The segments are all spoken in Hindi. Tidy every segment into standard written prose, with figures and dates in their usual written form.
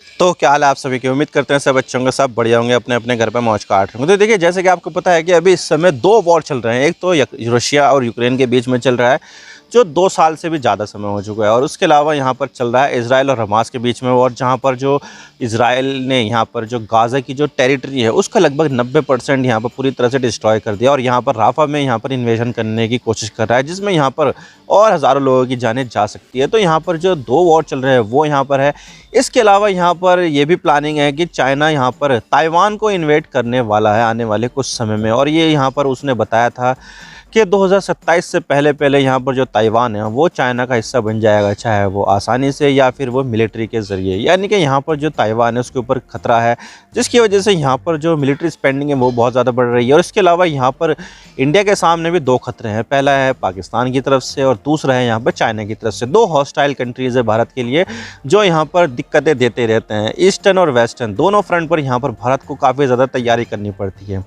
तो क्या हाल है आप सभी की। उम्मीद करते हैं सब अच्छे होंगे, सब बढ़िया होंगे, अपने अपने घर पर मौज काट रहे होंगे। तो देखिए, जैसे कि आपको पता है कि अभी इस समय दो वॉर चल रहे हैं। एक तो रशिया और यूक्रेन के बीच में चल रहा है, जो 2 साल से भी ज़्यादा समय हो चुका है। और उसके अलावा यहाँ पर चल रहा है इजराइल और हमास के बीच में वॉर, जहाँ पर जो इजराइल ने यहाँ पर जो गाज़ा की जो टेरिटरी है उसका लगभग 90% यहाँ पर पूरी तरह से डिस्ट्रॉय कर दिया। और यहाँ पर राफा में यहाँ पर इन्वेजन करने की कोशिश कर रहा है, जिसमें यहाँ पर और हज़ारों लोगों की जानें जा सकती है। तो यहाँ पर जो 2 वॉर चल रहे हैं वो यहाँ पर है। इसके अलावा यहाँ पर ये भी प्लानिंग है कि चाइना यहाँ पर ताइवान को इन्वेड करने वाला है आने वाले कुछ समय में। और ये यहाँ पर उसने बताया था कि 2027 से पहले यहाँ पर जो ताइवान है वो चाइना का हिस्सा बन जाएगा, चाहे वो आसानी से या फिर वो मिलिट्री के ज़रिए। यानी कि यहाँ पर जो ताइवान है उसके ऊपर खतरा है, जिसकी वजह से यहाँ पर जो मिलिट्री स्पेंडिंग है वो बहुत ज़्यादा बढ़ रही है। और इसके अलावा यहाँ पर इंडिया के सामने भी 2 खतरे हैं। पहला है पाकिस्तान की तरफ से और दूसरा है यहाँ पर चाइना की तरफ से। 2 हॉस्टाइल कंट्रीज़ है भारत के लिए, जो यहाँ पर दिक्कतें देते रहते हैं। ईस्टर्न और वेस्टर्न दोनों फ्रंट पर यहाँ पर भारत को काफ़ी ज़्यादा तैयारी करनी पड़ती है।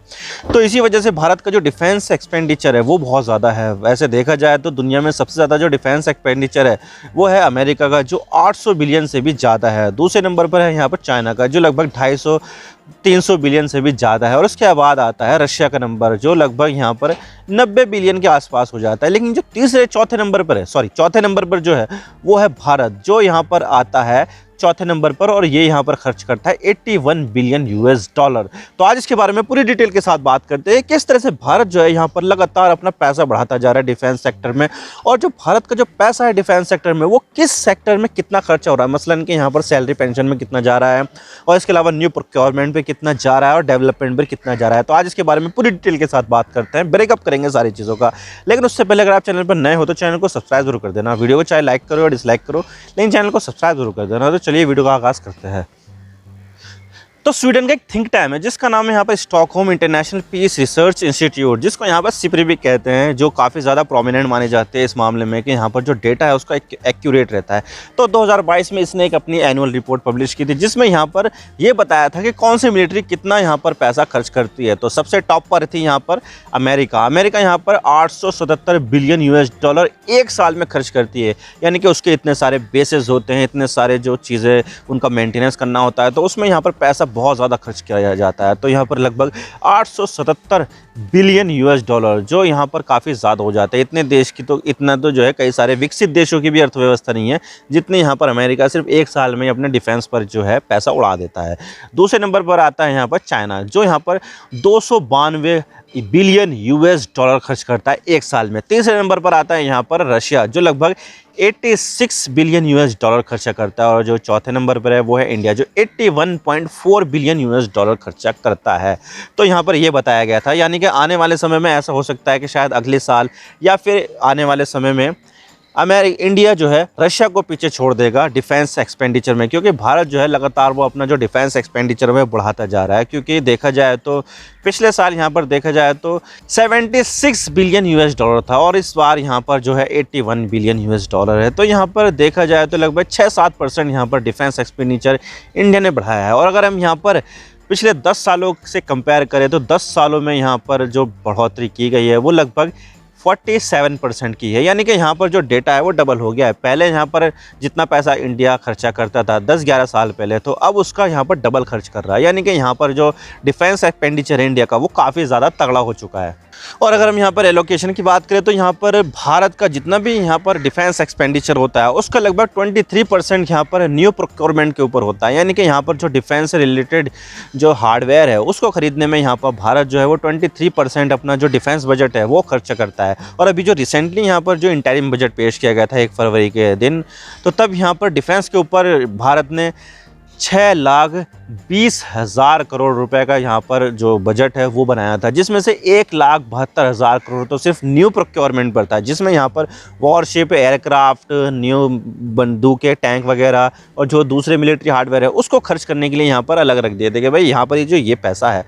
तो इसी वजह से भारत का जो डिफेंस एक्सपेंडिचर है वो बहुत ज़्यादा है। वैसे देखा जाए तो दुनिया में सबसे ज़्यादा जो डिफेंस एक्सपेंडिचर है वो है अमेरिका का, जो 800 बिलियन से भी ज़्यादा है। दूसरे नंबर पर है यहाँ पर चाइना का, जो लगभग 250-300 बिलियन से भी ज़्यादा है। और उसके बाद आता है रशिया का नंबर, जो लगभग यहाँ पर 90 बिलियन के आसपास हो जाता है। लेकिन जो चौथे नंबर पर जो है वो है भारत, जो यहाँ पर आता है चौथे नंबर पर, और ये यहाँ पर खर्च करता है 81 बिलियन US डॉलर। तो आज इसके बारे में पूरी डिटेल के साथ बात करते हैं, किस तरह से भारत जो है यहाँ पर लगातार अपना पैसा बढ़ाता जा रहा है डिफेंस सेक्टर में। और जो भारत का जो पैसा है डिफेंस सेक्टर में वो किस सेक्टर में कितना खर्चा हो रहा है, मसलन कि यहाँ पर सैलरी पेंशन में कितना जा रहा है, और इसके अलावा न्यू प्रोक्योरमेंट पे कितना जा रहा है, और डेवलपमेंट पर कितना जा रहा है। तो आज इसके बारे में पूरी डिटेल के साथ बात करते हैं, ब्रेकअप करेंगे सारी चीज़ों का। लेकिन उससे पहले अगर आप चैनल पर नए हो तो चैनल को सब्सक्राइब जरूर कर देना। वीडियो को चाहे लाइक करो या डिसलाइक करो, लेकिन चैनल को सब्सक्राइब जरूर कर देना। तो चलिए वीडियो का आगाज़ करते हैं। तो स्वीडन का एक थिंक टैंक है जिसका नाम है यहाँ पर Stockholm International Peace Research Institute, जिसको यहाँ पर सिप्री भी कहते हैं, जो काफ़ी ज़्यादा प्रोमिनेंट माने जाते हैं इस मामले में कि यहाँ पर जो डेटा है उसका एक्यूरेट रहता है। तो 2022 में इसने एक अपनी एनुअल रिपोर्ट पब्लिश की थी, जिसमें यहाँ पर ये बताया था कि कौन सी मिलिट्री कितना यहाँ पर पैसा खर्च करती है। तो सबसे टॉप पर थी यहाँ पर अमेरिका यहाँ पर 877 बिलियन US डॉलर एक साल में खर्च करती है। यानी कि उसके इतने सारे बेसेस होते हैं, इतने सारे जो चीज़ें उनका मेंटेनेंस करना होता है, तो उसमें यहाँ पर पैसा बहुत ज़्यादा खर्च किया जाता है। तो यहाँ पर लगभग 877 बिलियन US डॉलर, जो यहाँ पर काफ़ी ज़्यादा हो जाता है। इतने देश की तो इतना तो जो है कई सारे विकसित देशों की भी अर्थव्यवस्था नहीं है जितने यहाँ पर अमेरिका सिर्फ एक साल में अपने डिफेंस पर जो है पैसा उड़ा देता है। दूसरे नंबर पर आता है यहाँ पर चाइना, जो यहाँ पर 292 बिलियन US डॉलर खर्च करता है एक साल में। तीसरे नंबर पर आता है यहाँ पर रशिया, जो लगभग 86 बिलियन US डॉलर खर्चा करता है। और जो चौथे नंबर पर है वो है इंडिया, जो 81.4 बिलियन US डॉलर खर्चा करता है। तो यहाँ पर ये बताया गया था, यानी कि आने वाले समय में ऐसा हो सकता है कि शायद अगले साल या फिर आने वाले समय में इंडिया जो है रशिया को पीछे छोड़ देगा डिफेंस एक्सपेंडिचर में, क्योंकि भारत जो है लगातार वो अपना जो डिफेंस एक्सपेंडिचर में बढ़ाता जा रहा है। क्योंकि देखा जाए तो पिछले साल यहाँ पर देखा जाए तो 76 बिलियन US डॉलर था, और इस बार यहाँ पर जो है 81 बिलियन US डॉलर है। तो यहाँ पर देखा जाए तो लगभग 6-7% यहाँ पर डिफेंस एक्सपेंडिचर इंडिया ने बढ़ाया है। और अगर हम यहाँ पर पिछले 10 सालों से कंपेयर करें तो 10 सालों में यहाँ पर जो बढ़ोतरी की गई है वो लगभग 47% की है। यानी कि यहाँ पर जो डेटा है वो डबल हो गया है। पहले यहाँ पर जितना पैसा इंडिया खर्चा करता था 10-11 साल पहले, तो अब उसका यहाँ पर डबल खर्च कर रहा है। यानी कि यहाँ पर जो डिफेंस एक्सपेंडिचर है इंडिया का वो काफ़ी ज़्यादा तगड़ा हो चुका है। और अगर हम यहाँ पर एलोकेशन की बात करें तो यहाँ पर भारत का जितना भी यहाँ पर डिफेंस एक्सपेंडिचर होता है उसका लगभग 23% यहाँ पर न्यू प्रोक्योरमेंट के ऊपर होता है। यानी कि यहाँ पर जो डिफेंस से रिलेटेड जो हार्डवेयर है उसको खरीदने में यहाँ पर भारत जो है वो 23% अपना जो डिफेंस बजट है वो खर्च करता है। और अभी जो रिसेंटली यहाँ पर जो इंटरिम बजट पेश किया गया था 1 फरवरी के दिन, तो तब यहाँ पर डिफेंस के ऊपर भारत ने 6,20,000 करोड़ रुपए का यहाँ पर जो बजट है वो बनाया था, जिसमें से 1,72,000 करोड़ तो सिर्फ न्यू प्रोक्योरमेंट पर था, जिसमें यहाँ पर वॉरशिप, एयरक्राफ्ट, न्यू बंदूकें, टैंक वगैरह और जो दूसरे मिलिट्री हार्डवेयर है उसको खर्च करने के लिए यहाँ पर अलग रख दिए थे कि भाई यहाँ पर ये पैसा है,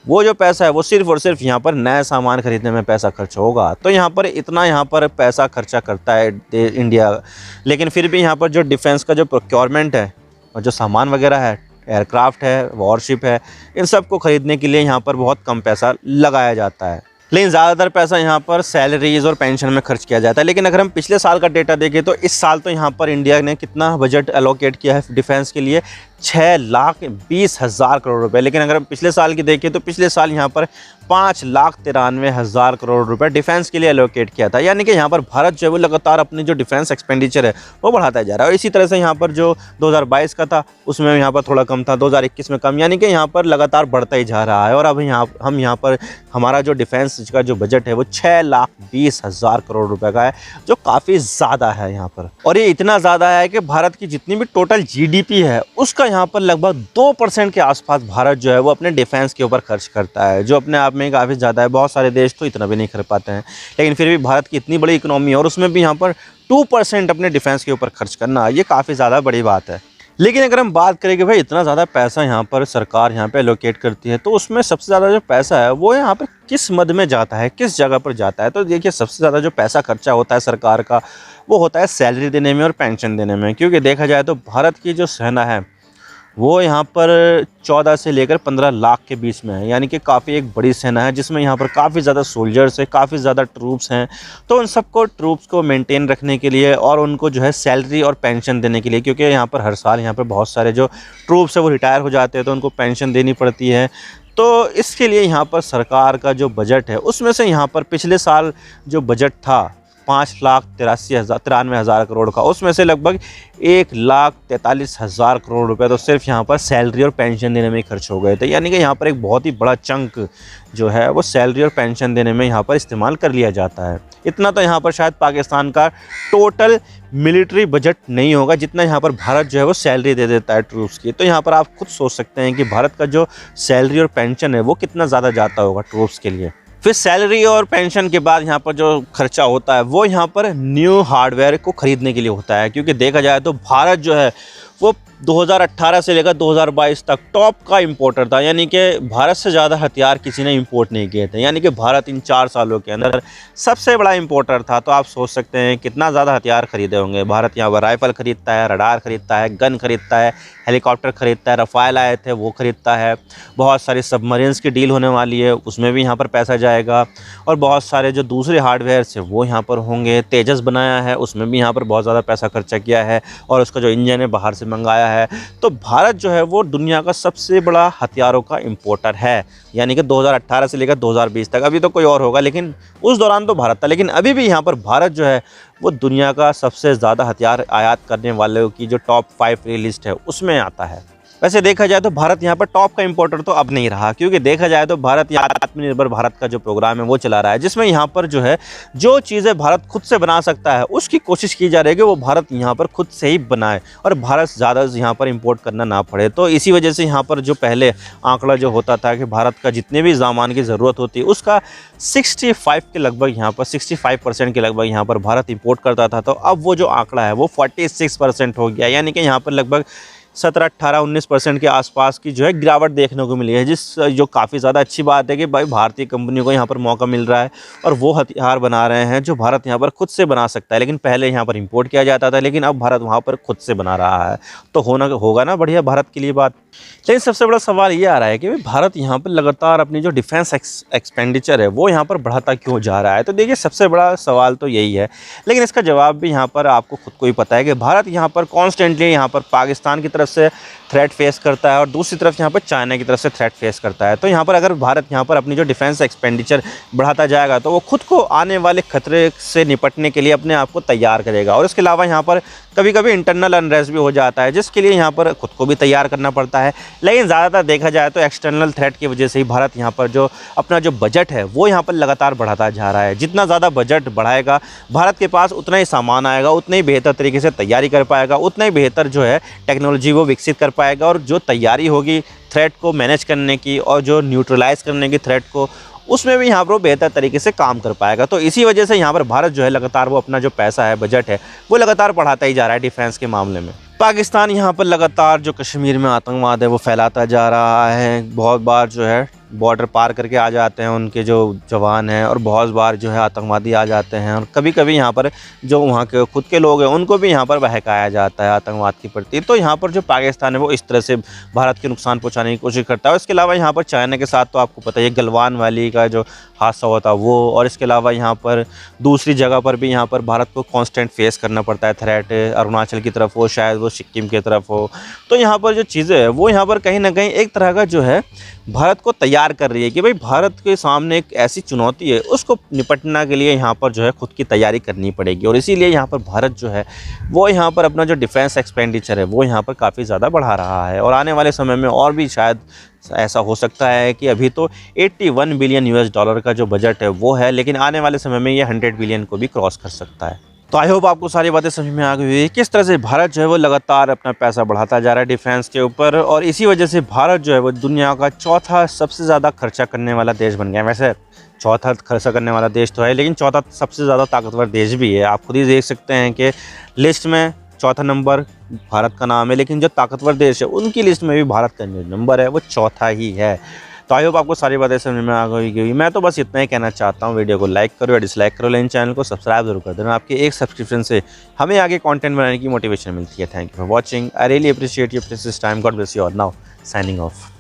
वो जो पैसा है वो सिर्फ और सिर्फ यहाँ पर नया सामान खरीदने में पैसा खर्च होगा। तो यहाँ पर इतना यहाँ पर पैसा खर्चा करता है इंडिया, लेकिन फिर भी यहाँ पर जो डिफेंस का जो प्रोक्योरमेंट है और जो सामान वगैरह है, एयरक्राफ्ट है, वॉरशिप है, इन सब को ख़रीदने के लिए यहाँ पर बहुत कम पैसा लगाया जाता है। लेकिन ज़्यादातर पैसा यहाँ पर सैलरीज और पेंशन में खर्च किया जाता है। लेकिन अगर हम पिछले साल का डेटा देखें तो इस साल तो यहाँ पर इंडिया ने कितना बजट एलोकेट किया है डिफेंस के लिए, 6,20,000 करोड़ रुपए। लेकिन अगर हम पिछले साल की देखें तो पिछले साल यहाँ पर 5,93,000 करोड़ रुपए डिफेंस के लिए एलोकेट किया था। यानी कि यहाँ पर भारत जो है वो लगातार अपनी जो डिफेंस एक्सपेंडिचर है वो बढ़ाता जा रहा है। और इसी तरह से यहाँ पर जो 2022 का था उसमें यहाँ पर थोड़ा कम था, 2021 में कम, यानी कि यहाँ पर लगातार बढ़ता ही जा रहा है। और अब हम यहाँ पर हमारा जो डिफेंस का जो बजट है वो 6,20,000 करोड़ रुपए का है, जो काफ़ी ज़्यादा है यहाँ पर। और ये इतना ज़्यादा है कि भारत की जितनी भी टोटल GDP है उसका यहाँ पर लगभग 2% के आसपास भारत जो है वो अपने डिफेंस के ऊपर खर्च करता है, जो अपने आप में काफ़ी ज़्यादा है। बहुत सारे देश तो इतना भी नहीं कर पाते हैं, लेकिन फिर भी भारत की इतनी बड़ी इकोनॉमी है और उसमें भी यहाँ पर 2% अपने डिफेंस के ऊपर खर्च करना, ये काफ़ी ज़्यादा बड़ी बात है। लेकिन अगर हम बात करें कि भाई इतना ज़्यादा पैसा यहाँ पर सरकार यहाँ पे एलोकेट करती है, तो उसमें सबसे ज़्यादा जो पैसा है वो यहाँ पर किस मद में जाता है, किस जगह पर जाता है। तो देखिए, सबसे ज़्यादा जो पैसा खर्चा होता है सरकार का वो होता है सैलरी देने में और पेंशन देने में। क्योंकि देखा जाए तो भारत की जो सेना है वो यहाँ पर 14 से लेकर 15 लाख के बीच में है, यानी कि काफ़ी एक बड़ी सेना है जिसमें यहाँ पर काफ़ी ज़्यादा सोल्जर्स है, काफ़ी ज़्यादा ट्रूप्स हैं। तो उन सबको ट्रूप्स को मेंटेन रखने के लिए और उनको जो है सैलरी और पेंशन देने के लिए, क्योंकि यहाँ पर हर साल यहाँ पर बहुत सारे जो ट्रूप्स है वो रिटायर हो जाते हैं तो उनको पेंशन देनी पड़ती है। तो इसके लिए यहाँ पर सरकार का जो बजट है उसमें से यहाँ पर पिछले साल जो बजट था 5,93,000 करोड़ का, उसमें से लगभग 1,43,000 करोड़ रुपए तो सिर्फ यहाँ पर सैलरी और पेंशन देने में ही खर्च हो गए थे। यानी कि यहाँ पर एक बहुत ही बड़ा चंक जो है वो सैलरी और पेंशन देने में यहाँ पर इस्तेमाल कर लिया जाता है। इतना तो यहाँ पर शायद पाकिस्तान का टोटल मिलिट्री बजट नहीं होगा जितना यहाँ पर भारत जो है वो सैलरी दे देता है ट्रूप्स की। तो यहाँ पर आप खुद सोच सकते हैं कि भारत का जो सैलरी और पेंशन है वो कितना ज़्यादा जाता होगा ट्रूप्स के लिए। फिर सैलरी और पेंशन के बाद यहाँ पर जो खर्चा होता है वो यहाँ पर न्यू हार्डवेयर को ख़रीदने के लिए होता है। क्योंकि देखा जाए तो भारत जो है वो 2018 से लेकर 2022 तक टॉप का इंपोर्टर था। यानी कि भारत से ज़्यादा हथियार किसी ने इंपोर्ट नहीं किए थे, यानी कि भारत इन 4 सालों के अंदर सबसे बड़ा इंपोर्टर था। तो आप सोच सकते हैं कितना ज़्यादा हथियार खरीदे होंगे। भारत यहाँ पर राइफ़ल ख़रीदता है, रडार ख़रीदता है, गन ख़रीदता है, हेलीकॉप्टर ख़रीदता है, रफ़ाल आए थे वो ख़रीदता है, बहुत सारी सबमरीन्स की डील होने वाली है उसमें भी यहाँ पर पैसा जाएगा, और बहुत सारे जो दूसरे हार्डवेयर है वो यहाँ पर होंगे। तेजस बनाया है उसमें भी यहाँ पर बहुत ज़्यादा पैसा खर्चा किया है, और उसका जो इंजन है बाहर से मंगाया है। तो भारत जो है वो दुनिया का सबसे बड़ा हथियारों का इंपोर्टर है। यानी कि 2018 से लेकर 2020 तक, अभी तो कोई और होगा लेकिन उस दौरान तो भारत था, लेकिन अभी भी यहाँ पर भारत जो है वो दुनिया का सबसे ज़्यादा हथियार आयात करने वालों की जो टॉप 5 लिस्ट है उसमें आता है। वैसे देखा जाए तो भारत यहाँ पर टॉप का इंपोर्टर तो अब नहीं रहा, क्योंकि देखा जाए तो भारत यहाँ आत्मनिर्भर भारत का जो प्रोग्राम है वो चला रहा है, जिसमें यहाँ पर जो है जो चीज़ें भारत खुद से बना सकता है उसकी कोशिश की जा रही है कि वो भारत यहाँ पर खुद से ही बनाए और भारत ज़्यादा यहाँ पर इंपोर्ट करना ना पड़े। तो इसी वजह से यहाँ पर जो पहले आंकड़ा जो होता था कि भारत का जितने भी सामान की ज़रूरत होती है उसका 65 के लगभग यहाँ पर 65% के लगभग यहाँ पर भारत इंपोर्ट करता था। तो अब वो जो आंकड़ा है वो 46% हो गया, यानी कि यहाँ पर लगभग 17-18-19% के आसपास की जो है गिरावट देखने को मिली है, जो काफ़ी ज़्यादा अच्छी बात है कि भाई भारतीय कंपनियों को यहाँ पर मौका मिल रहा है और वो हथियार बना रहे हैं जो भारत यहाँ पर खुद से बना सकता है। लेकिन पहले यहाँ पर इंपोर्ट किया जाता था, लेकिन अब भारत वहाँ पर खुद से बना रहा है। तो होगा ना बढ़िया भारत के लिए बात। लेकिन सबसे बड़ा सवाल ये आ रहा है कि भारत यहाँ पर लगातार अपनी जो डिफेंस एक्सपेंडिचर है वो यहाँ पर बढ़ाता क्यों जा रहा है। तो देखिए, सबसे बड़ा सवाल तो यही है, लेकिन इसका जवाब भी यहाँ पर आपको खुद को ही पता है कि भारत यहाँ पर कॉन्स्टेंटली यहाँ पर पाकिस्तान की तरफ से थ्रेट फेस करता है और दूसरी तरफ यहाँ पर चाइना की तरफ से थ्रेट फेस करता है। तो यहाँ पर अगर भारत यहाँ पर अपनी जो डिफेंस एक्सपेंडिचर बढ़ाता जाएगा तो वो खुद को आने वाले खतरे से निपटने के लिए अपने आप को तैयार करेगा। और इसके अलावा यहाँ पर कभी कभी इंटरनल अनरेस्ट भी हो जाता है, जिसके लिए यहाँ पर खुद को भी तैयार करना पड़ता है। लेकिन ज़्यादातर देखा जाए तो एक्सटर्नल थ्रेट की वजह से ही भारत यहाँ पर जो अपना जो बजट है वो यहाँ पर लगातार बढ़ाता जा रहा है। जितना ज़्यादा बजट बढ़ाएगा भारत के पास उतना ही सामान आएगा, उतना ही बेहतर तरीके से तैयारी कर पाएगा, उतना ही बेहतर जो है टेक्नोलॉजी वो विकसित कर पाएगा, और जो तैयारी होगी थ्रेट को मैनेज करने की और जो न्यूट्रलाइज करने की थ्रेट को, उसमें भी यहाँ पर वो बेहतर तरीके से काम कर पाएगा। तो इसी वजह से यहाँ पर भारत जो है लगातार वो अपना जो पैसा है, बजट है, वो लगातार बढ़ाता ही जा रहा है डिफेंस के मामले में। पाकिस्तान यहाँ पर लगातार जो कश्मीर में आतंकवाद है वो फैलाता जा रहा है। बहुत बार जो है बॉर्डर पार करके आ जाते हैं उनके जो जवान हैं, और बहुत बार जो है आतंकवादी आ जाते हैं, और कभी कभी यहाँ पर जो वहाँ के खुद के लोग हैं उनको भी यहाँ पर बहकाया जाता है आतंकवाद के प्रति। तो यहाँ पर जो पाकिस्तान है वो इस तरह से भारत के नुकसान पहुँचाने की कोशिश करता है। इसके अलावा यहाँ पर चाइना के साथ तो आपको पता है गलवान वैली का जो हादसा होता है वो, और इसके अलावा यहाँ पर दूसरी जगह पर भी यहाँ पर भारत को कांस्टेंट फेस करना पड़ता है थ्रेट, अरुणाचल की तरफ हो, शायद वो सिक्किम की तरफ हो। तो यहाँ पर जो चीज़ें है वो यहाँ पर कहीं ना कहीं एक तरह का जो है भारत को तैयार कर रही है कि भाई भारत के सामने एक ऐसी चुनौती है, उसको निपटने के लिए यहाँ पर जो है खुद की तैयारी करनी पड़ेगी। और इसीलिए यहाँ पर भारत जो है वो यहाँ पर अपना जो डिफेंस एक्सपेंडिचर है वो यहाँ पर काफ़ी ज़्यादा बढ़ा रहा है, और आने वाले समय में और भी शायद ऐसा हो सकता है कि अभी तो 81 बिलियन यूएस डॉलर का जो बजट है वो है, लेकिन आने वाले समय में ये 100 बिलियन को भी क्रॉस कर सकता है। तो आई होप आपको सारी बातें समझ में आ गई है किस तरह से भारत जो है वो लगातार अपना पैसा बढ़ाता जा रहा है डिफेंस के ऊपर, और इसी वजह से भारत जो है वो दुनिया का चौथा सबसे ज़्यादा खर्चा करने वाला देश बन गया है। वैसे चौथा खर्चा करने वाला देश तो है, लेकिन चौथा सबसे ज़्यादा ताकतवर देश भी है। आप खुद ही देख सकते हैं कि लिस्ट में चौथा नंबर भारत का नाम है, लेकिन जो ताकतवर देश है उनकी लिस्ट में भी भारत का जो नंबर है वो चौथा ही है। तो आई होप आपको सारी बातें समझ में आ गई। मैं तो बस इतना ही कहना चाहता हूँ, वीडियो को लाइक करो या डिसलाइक करो, लेकिन चैनल को सब्सक्राइब जरूर कर देना। आपके एक सब्सक्रिप्शन से हमें आगे कंटेंट बनाने की मोटिवेशन मिलती है। Thank you for watching, I really appreciate your precious time. God bless you all. Now signing off.